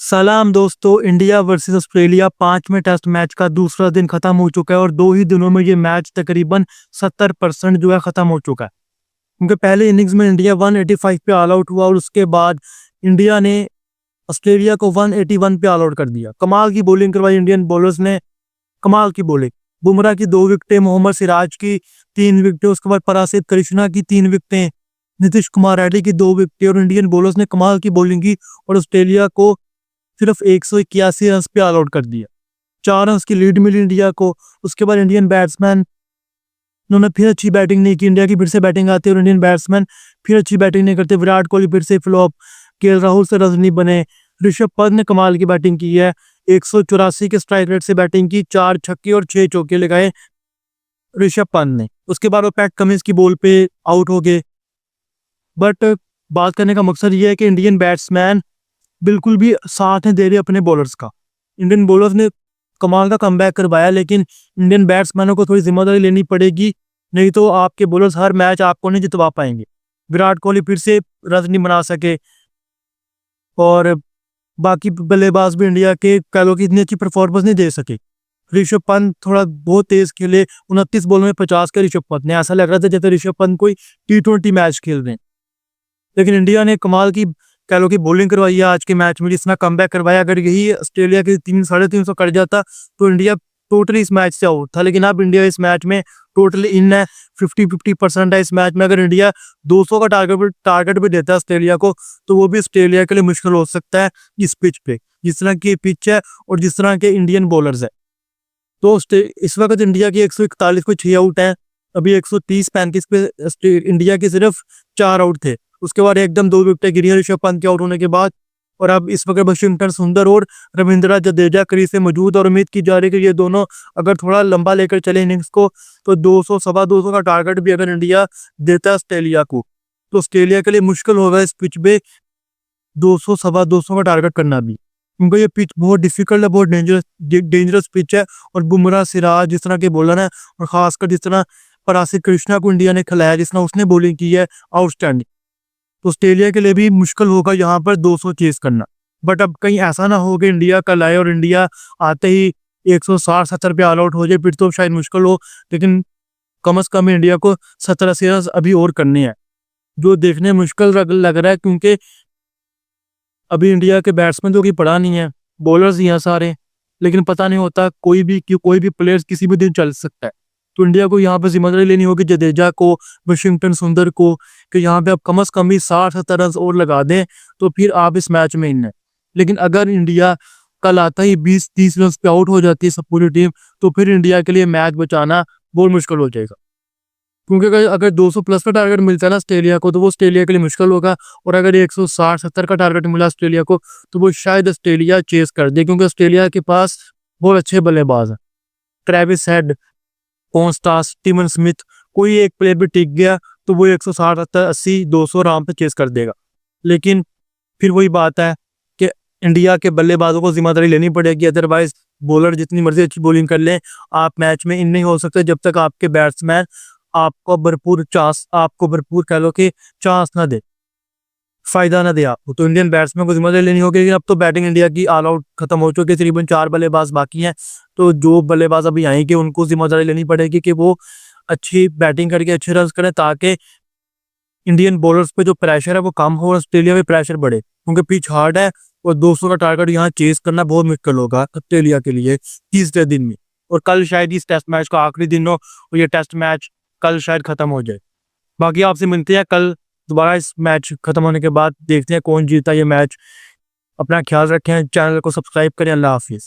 सलाम दोस्तों, India versus Australia 5वें टेस्ट मैच का दूसरा दिन खत्म हो चुका है और 2 ही दिनों में ये मैच तकरीबन 70% जो है खत्म हो चुका है। क्योंकि पहले इनिंग्स में इंडिया 185 पे ऑल आउट हुआ और उसके बाद इंडिया ने ऑस्ट्रेलिया को 181 पे ऑल आउट कर दिया। कमाल की बॉलिंग करवाई इंडियन बॉलर्स ने, कमाल की बॉलिंग। बुमराह की 2 विकेटें, मोहम्मद सिराज की 3 विकेटें, उसके बाद परासित कृष्णा की 3 विकेटें, नीतीश कुमार रेड्डी की 2 विकेटें और इंडियन बॉलर्स ने कमाल की बॉलिंग की और ऑस्ट्रेलिया को सिर्फ 181 रन पे ऑल आउट कर दिया। 4 रन की लीड मिली इंडिया को। उसके बाद इंडियन बैट्समैन उन्होंने फिर अच्छी बैटिंग नहीं की। इंडिया की फिर से बैटिंग आती है और इंडियन बैट्समैन फिर अच्छी बैटिंग नहीं करते। विराट कोहली फिर से फ्लॉप, केएल राहुल से रन नहीं बने। ऋषभ पंत ने कमाल की बैटिंग की है, 184 के स्ट्राइक रेट से बैटिंग की, 4 छक्के और 6 चौके लगाए ऋषभ पंत ने। उसके बाद वो पैट कमिंस की बॉल पे आउट हो गए। बट बात करने का मकसद ये है कि इंडियन बैट्समैन बिल्कुल भी साथ नहीं दे रहे अपने बॉलर्स का। इंडियन बॉलर्स ने कमाल का कमबैक करवाया, लेकिन इंडियन बैट्समैनों को थोड़ी जिम्मेदारी लेनी पड़ेगी, नहीं तो आपके बॉलर्स हर मैच आपको नहीं जितवा पाएंगे। विराट कोहली फिर से रन नहीं बना सके और बाकी बल्लेबाज भी इंडिया के कह लो कि इतनी अच्छी परफॉर्मेंस नहीं दे सके। ऋषभ पंत थोड़ा बहुत तेज खेले, 29 बॉल में 50 के ऋषभ पंत ने, ऐसा लग रहा था जैसे ऋषभ पंत कोई T20 मैच खेल रहे हैं। लेकिन इंडिया ने कमाल की कह लो कि बॉलिंग करवाई है आज के मैच में, जिसने कमबैक करवाया। अगर यही ऑस्ट्रेलिया के 300-350 कर जाता तो इंडिया टोटली इस मैच से आउट था, लेकिन अब इंडिया इस मैच में टोटली इन है, 50-50% है इस मैच में। अगर इंडिया 200 का टारगेट भी देता है ऑस्ट्रेलिया को, तो वो भी ऑस्ट्रेलिया के लिए मुश्किल हो सकता है इस पिच पे, जिस तरह की पिच है और जिस तरह के इंडियन बॉलर्स है। तो इस वक्त इंडिया की 141 को 6 आउट है। अभी 130-35 पे इंडिया के सिर्फ 4 आउट थे। उसके बाद एकदम 2 विकेटें गिरी ऋषभ पंत के आउट होने के बाद। और अब इस वक्त वाशिंगटन सुंदर और रविंद्र जडेजा क्रीज से मौजूद और उम्मीद की जा रही है कि ये दोनों अगर थोड़ा लंबा लेकर चले इनिंग्स को, तो 200 सवा 200 का टारगेट भी अगर इंडिया देता है ऑस्ट्रेलिया को, तो ऑस्ट्रेलिया के लिए मुश्किल होगा इस पिच पे 200 सवा 200 का टारगेट करना भी, क्योंकि ये पिच बहुत डिफिकल्ट है, बहुत डेंजरस पिच है। और बुमराह, सिराज जिस तरह के बॉलर हैं, और खासकर जिस तरह परासित कृष्णा को इंडिया ने खिलाया, जिस तरह उसने बॉलिंग की है, आउटस्टैंडिंग। तो ऑस्ट्रेलिया के लिए भी मुश्किल होगा यहाँ पर 200 चेस करना। बट अब कहीं ऐसा ना हो कि इंडिया कल आए और इंडिया आते ही 160-70 पे ऑल आउट हो जाए, फिर तो शायद मुश्किल हो। लेकिन कम से कम इंडिया को 70-80 रन अभी और करने हैं, जो देखने मुश्किल लग रहा है, क्योंकि अभी इंडिया के बैट्समैन तो की पड़ा नहीं है, बॉलर्स ही हैं सारे। लेकिन पता नहीं होता, कोई भी प्लेयर किसी भी दिन चल सकता है। तो इंडिया को यहाँ पे जिम्मेदारी लेनी होगी जडेजा को, वाशिंगटन सुंदर को, कि यहाँ पे आप कम से कम भी 60-70 रन और लगा दें, तो फिर आप इस मैच में इन है। लेकिन अगर इंडिया कल आता ही 20-30 रन पे आउट हो जाती है सब पूरी टीम, तो फिर इंडिया के लिए मैच बचाना बहुत मुश्किल हो जाएगा। क्योंकि अगर 200 प्लस का टारगेट मिलता है ना ऑस्ट्रेलिया को, तो वो ऑस्ट्रेलिया के लिए मुश्किल होगा। और अगर 160-70 का टारगेट मिला ऑस्ट्रेलिया को, तो वो शायद ऑस्ट्रेलिया चेस कर दे, क्योंकि ऑस्ट्रेलिया के पास बहुत अच्छे बल्लेबाज हैं। Travis head, Konstas, Steven Smith, कोई एक प्लेयर भी टिक गया तो वो 160, 70, 80, 200 आराम पे चेस कर देगा। लेकिन फिर वही बात है कि इंडिया के बल्लेबाजों को जिम्मेदारी लेनी पड़ेगी, अदरवाइज बॉलर जितनी मर्जी अच्छी बॉलिंग कर लें, आप मैच में इन नहीं हो सकते जब तक आपके बैट्समैन आपको भरपूर कह लो कि चांस ना दे, फायदा ना दे आपको। तो इंडियन बैट्समैन को जिम्मेदारी लेनी होगी। लेकिन अब तो बैटिंग इंडिया की ऑल आउट खत्म हो चुकी है, तकरीबन 4 बल्लेबाज बाकी हैं। तो जो बल्लेबाज अभी आएंगे उनको जिम्मेदारी लेनी पड़ेगी कि वो अच्छी बैटिंग करके अच्छे रन करें, ताकि इंडियन बॉलर्स पे जो प्रेशर है वो कम हो और ऑस्ट्रेलिया में प्रेशर बढ़े, क्योंकि पिच हार्ड है और 200 का टारगेट यहाँ चेस करना बहुत मुश्किल होगा ऑस्ट्रेलिया के लिए तीसरे दिन में। और कल शायद इस टेस्ट मैच का आखिरी दिन हो और ये टेस्ट मैच कल शायद खत्म हो जाए। बाकी आपसे मिलते हैं कल दोबारा इस मैच खत्म होने के बाद, देखते हैं कौन जीता ये मैच। अपना ख्याल रखें, चैनल को सब्सक्राइब करें। अल्लाह हाफिज़।